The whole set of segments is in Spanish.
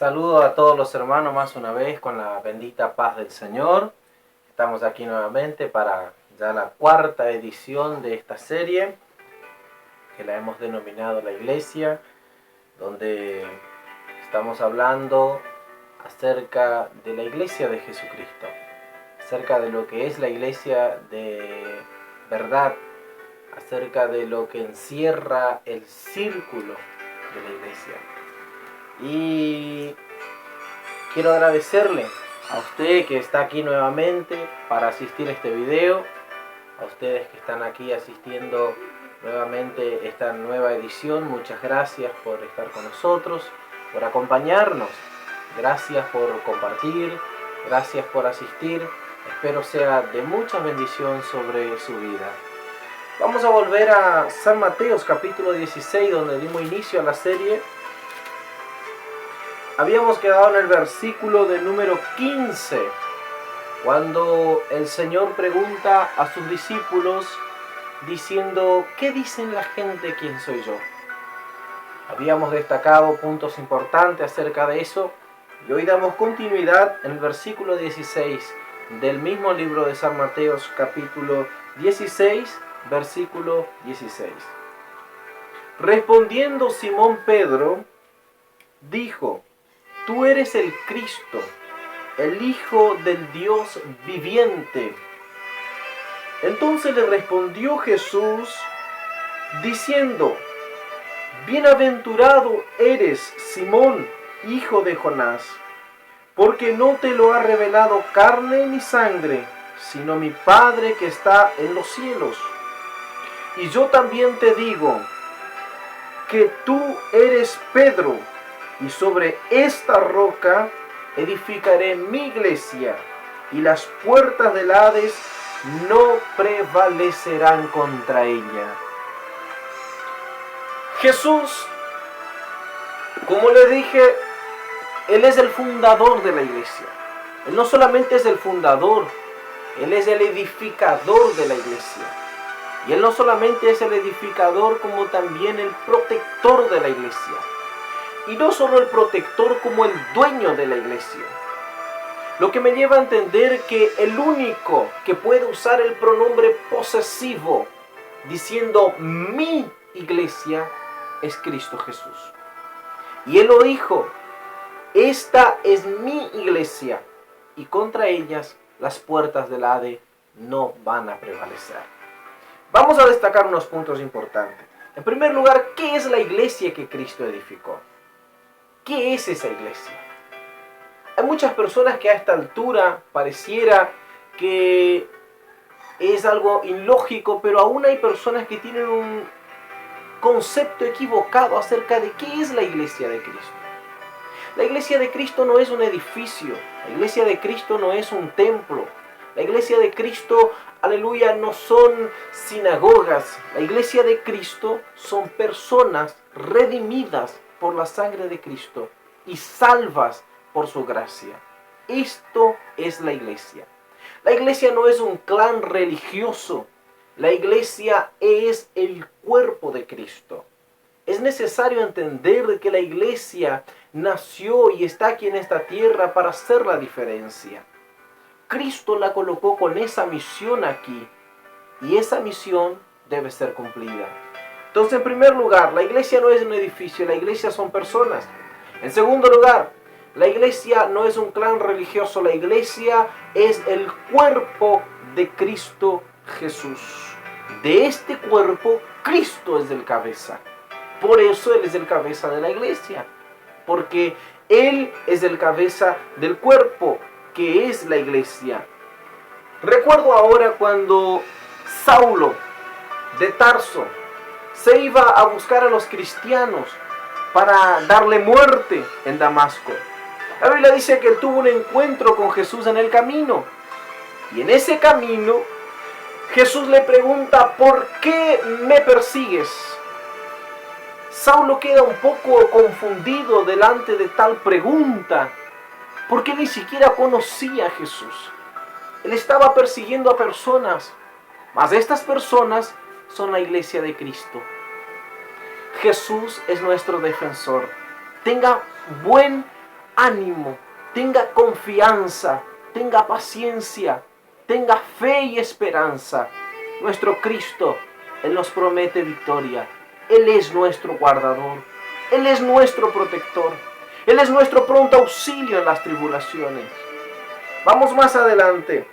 Saludo a todos los hermanos más una vez con la bendita paz del Señor. Estamos aquí nuevamente para ya la cuarta edición de esta serie que la hemos denominado La Iglesia, donde estamos hablando acerca de la Iglesia de Jesucristo, acerca de lo que es la Iglesia de verdad, acerca de lo que encierra el círculo de la Iglesia. Y quiero agradecerle a usted que está aquí nuevamente para asistir a este video, a ustedes que están aquí asistiendo nuevamente a esta nueva edición. Muchas gracias por estar con nosotros, por acompañarnos, gracias por compartir, gracias por asistir. Espero sea de mucha bendición sobre su vida. Vamos a volver a San Mateo capítulo 16, donde dimos inicio a la serie. Habíamos quedado en el versículo de número 15, cuando el Señor pregunta a sus discípulos diciendo: ¿qué dicen la gente quién soy yo? Habíamos destacado puntos importantes acerca de eso y hoy damos continuidad en el versículo 16 del mismo libro de San Mateo, capítulo 16, versículo 16. Respondiendo Simón Pedro, dijo: Tú eres el Cristo, el Hijo del Dios viviente. Entonces le respondió Jesús diciendo: Bienaventurado eres, Simón, hijo de Jonás, porque no te lo ha revelado carne ni sangre, sino mi Padre que está en los cielos. Y yo también te digo que tú eres Pedro, y sobre esta roca edificaré mi iglesia, y las puertas del Hades no prevalecerán contra ella. Jesús, como le dije, Él es el fundador de la iglesia. Él no solamente es el fundador, Él es el edificador de la iglesia. Y Él no solamente es el edificador, como también el protector de la iglesia. Y no solo el protector, como el dueño de la iglesia. Lo que me lleva a entender que el único que puede usar el pronombre posesivo diciendo mi iglesia es Cristo Jesús. Y Él lo dijo: esta es mi iglesia, y contra ellas las puertas del Hades no van a prevalecer. Vamos a destacar unos puntos importantes. En primer lugar, ¿qué es la iglesia que Cristo edificó? ¿Qué es esa iglesia? Hay muchas personas que a esta altura pareciera que es algo ilógico, pero aún hay personas que tienen un concepto equivocado acerca de qué es la iglesia de Cristo. La iglesia de Cristo no es un edificio, la iglesia de Cristo no es un templo, la iglesia de Cristo, aleluya, no son sinagogas. La iglesia de Cristo son personas redimidas por la sangre de Cristo y salvas por su gracia. Esto es la iglesia. La iglesia no es un clan religioso. La iglesia es el cuerpo de Cristo. Es necesario entender que la iglesia nació y está aquí en esta tierra para hacer la diferencia. Cristo la colocó con esa misión aquí, y esa misión debe ser cumplida. Entonces, en primer lugar, la iglesia no es un edificio, la iglesia son personas. En segundo lugar, la iglesia no es un clan religioso, la iglesia es el cuerpo de Cristo Jesús. De este cuerpo, Cristo es el cabeza. Por eso Él es el cabeza de la iglesia, porque Él es el cabeza del cuerpo, que es la iglesia. Recuerdo ahora cuando Saulo de Tarso se iba a buscar a los cristianos para darle muerte en Damasco. La Biblia dice que él tuvo un encuentro con Jesús en el camino. Y en ese camino, Jesús le pregunta: ¿por qué me persigues? Saulo queda un poco confundido delante de tal pregunta, porque ni siquiera conocía a Jesús. Él estaba persiguiendo a personas, mas estas personas son la iglesia de Cristo. Jesús es nuestro defensor. Tenga buen ánimo, tenga confianza, tenga paciencia, tenga fe y esperanza. Nuestro Cristo, Él nos promete victoria. Él es nuestro guardador. Él es nuestro protector. Él es nuestro pronto auxilio en las tribulaciones. Vamos más adelante.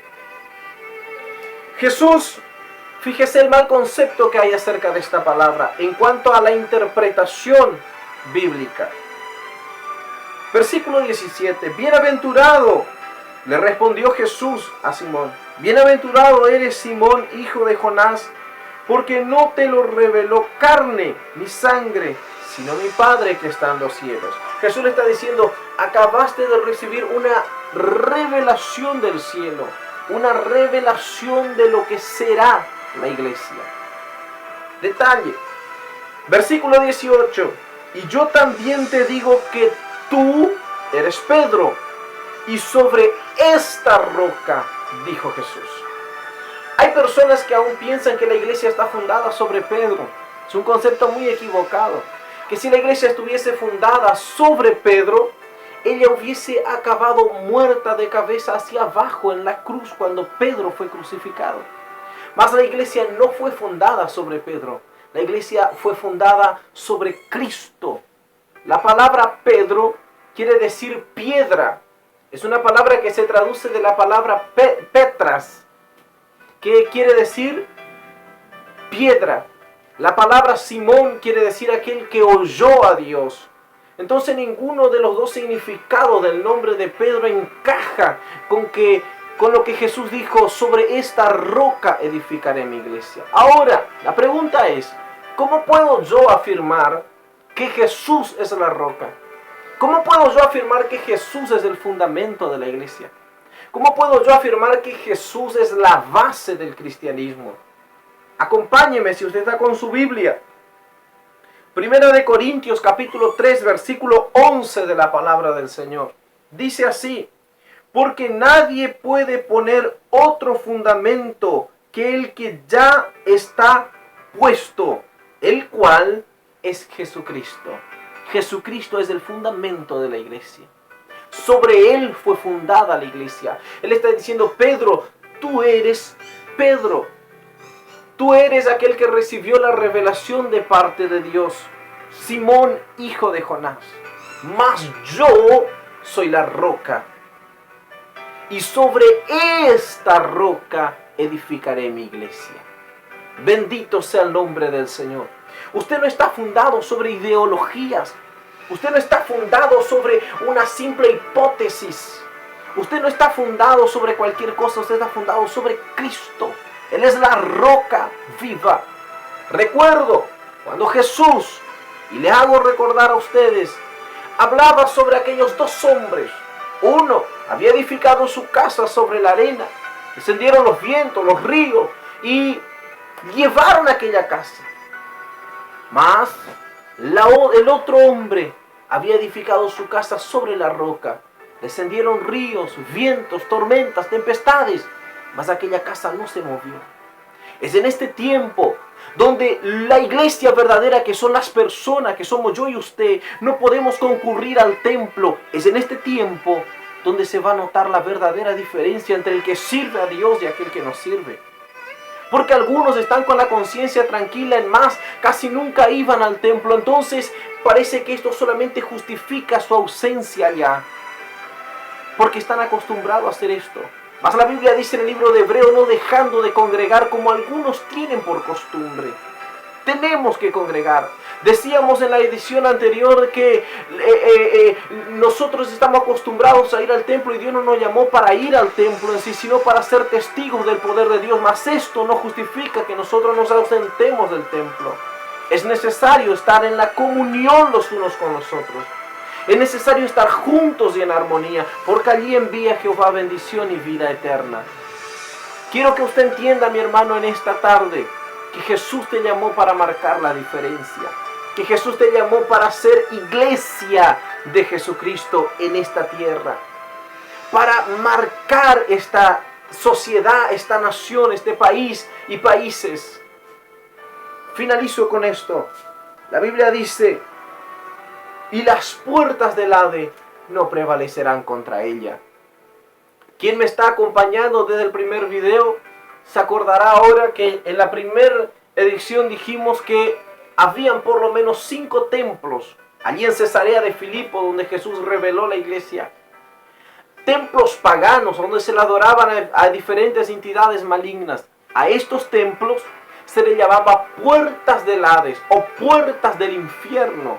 Jesús, fíjese el mal concepto que hay acerca de esta palabra en cuanto a la interpretación bíblica. Versículo 17. Bienaventurado, le respondió Jesús a Simón. Bienaventurado eres, Simón, hijo de Jonás, porque no te lo reveló carne ni sangre, sino mi Padre que está en los cielos. Jesús le está diciendo, acabaste de recibir una revelación del cielo, una revelación de lo que será la iglesia. Detalle. Versículo 18. Y yo también te digo que tú eres Pedro, y sobre esta roca, dijo Jesús. Hay personas que aún piensan que la iglesia está fundada sobre Pedro. Es un concepto muy equivocado. Que si la iglesia estuviese fundada sobre Pedro, ella hubiese acabado muerta de cabeza hacia abajo en la cruz cuando Pedro fue crucificado. Mas la iglesia no fue fundada sobre Pedro. La iglesia fue fundada sobre Cristo. La palabra Pedro quiere decir piedra. Es una palabra que se traduce de la palabra Petras, que quiere decir piedra. La palabra Simón quiere decir aquel que oyó a Dios. Entonces ninguno de los dos significados del nombre de Pedro encaja con lo que Jesús dijo, sobre esta roca edificaré mi iglesia. Ahora, la pregunta es, ¿cómo puedo yo afirmar que Jesús es la roca? ¿Cómo puedo yo afirmar que Jesús es el fundamento de la iglesia? ¿Cómo puedo yo afirmar que Jesús es la base del cristianismo? Acompáñeme si usted está con su Biblia. Primera de Corintios capítulo 3 versículo 11 de la palabra del Señor. Dice así, porque nadie puede poner otro fundamento que el que ya está puesto, el cual es Jesucristo. Jesucristo es el fundamento de la iglesia. Sobre Él fue fundada la iglesia. Él está diciendo, Pedro, tú eres Pedro. Tú eres aquel que recibió la revelación de parte de Dios. Simón, hijo de Jonás. Mas yo soy la roca. Y sobre esta roca edificaré mi iglesia. Bendito sea el nombre del Señor. Usted no está fundado sobre ideologías. Usted no está fundado sobre una simple hipótesis. Usted no está fundado sobre cualquier cosa. Usted está fundado sobre Cristo. Él es la roca viva. Recuerdo cuando Jesús, y le hago recordar a ustedes, hablaba sobre aquellos dos hombres. Uno había edificado su casa sobre la arena. Descendieron los vientos, los ríos, y llevaron aquella casa. Mas el otro hombre había edificado su casa sobre la roca. Descendieron ríos, vientos, tormentas, tempestades, mas aquella casa no se movió. Es en este tiempo donde la iglesia verdadera, que son las personas, que somos yo y usted, no podemos concurrir al templo. Es en este tiempo donde se va a notar la verdadera diferencia entre el que sirve a Dios y aquel que no sirve. Porque algunos están con la conciencia tranquila, en más, casi nunca iban al templo. Entonces parece que esto solamente justifica su ausencia allá, porque están acostumbrados a hacer esto. Mas la Biblia dice en el libro de Hebreo, no dejando de congregar como algunos tienen por costumbre. Tenemos que congregar. Decíamos en la edición anterior que nosotros estamos acostumbrados a ir al templo y Dios no nos llamó para ir al templo en sí, sino para ser testigos del poder de Dios. Mas esto no justifica que nosotros nos ausentemos del templo. Es necesario estar en la comunión los unos con los otros. Es necesario estar juntos y en armonía, porque allí envía Jehová bendición y vida eterna. Quiero que usted entienda, mi hermano, en esta tarde, que Jesús te llamó para marcar la diferencia. Que Jesús te llamó para ser iglesia de Jesucristo en esta tierra. Para marcar esta sociedad, esta nación, este país y países. Finalizo con esto. La Biblia dice, y las puertas del Hades no prevalecerán contra ella. Quien me está acompañando desde el primer video se acordará ahora que en la primera edición dijimos que habían por lo menos 5 templos allí en Cesarea de Filipo, donde Jesús reveló la iglesia. Templos paganos donde se le adoraban a diferentes entidades malignas. A estos templos se le llamaba puertas del Hades o puertas del infierno.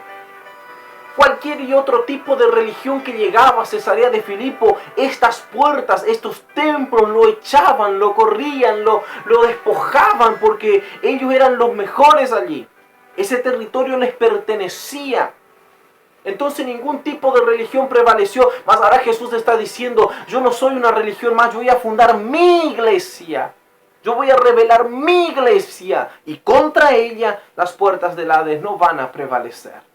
Cualquier y otro tipo de religión que llegaba a Cesarea de Filipo, estas puertas, estos templos lo echaban, lo corrían, lo despojaban, porque ellos eran los mejores allí. Ese territorio les pertenecía. Entonces ningún tipo de religión prevaleció. Más ahora Jesús está diciendo, yo no soy una religión más, yo voy a fundar mi iglesia. Yo voy a revelar mi iglesia. Y contra ella las puertas del Hades no van a prevalecer.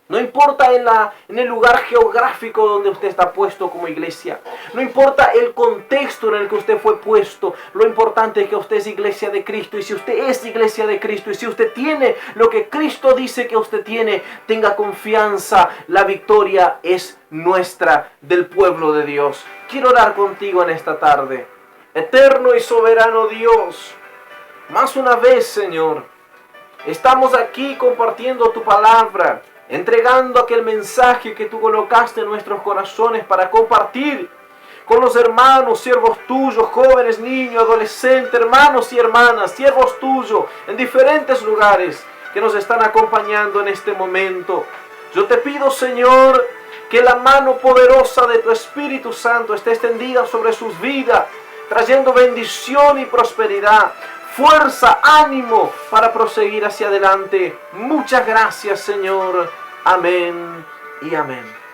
No importa en el lugar geográfico donde usted está puesto como iglesia. No importa el contexto en el que usted fue puesto. Lo importante es que usted es iglesia de Cristo. Y si usted es iglesia de Cristo, y si usted tiene lo que Cristo dice que usted tiene, tenga confianza. La victoria es nuestra, del pueblo de Dios. Quiero orar contigo en esta tarde. Eterno y soberano Dios, más una vez, Señor, estamos aquí compartiendo tu palabra, entregando aquel mensaje que tú colocaste en nuestros corazones para compartir con los hermanos, siervos tuyos, jóvenes, niños, adolescentes, hermanos y hermanas, siervos tuyos, en diferentes lugares que nos están acompañando en este momento. Yo te pido, Señor, que la mano poderosa de tu Espíritu Santo esté extendida sobre sus vidas, trayendo bendición y prosperidad, fuerza, ánimo para proseguir hacia adelante. Muchas gracias, Señor. Amén y amén.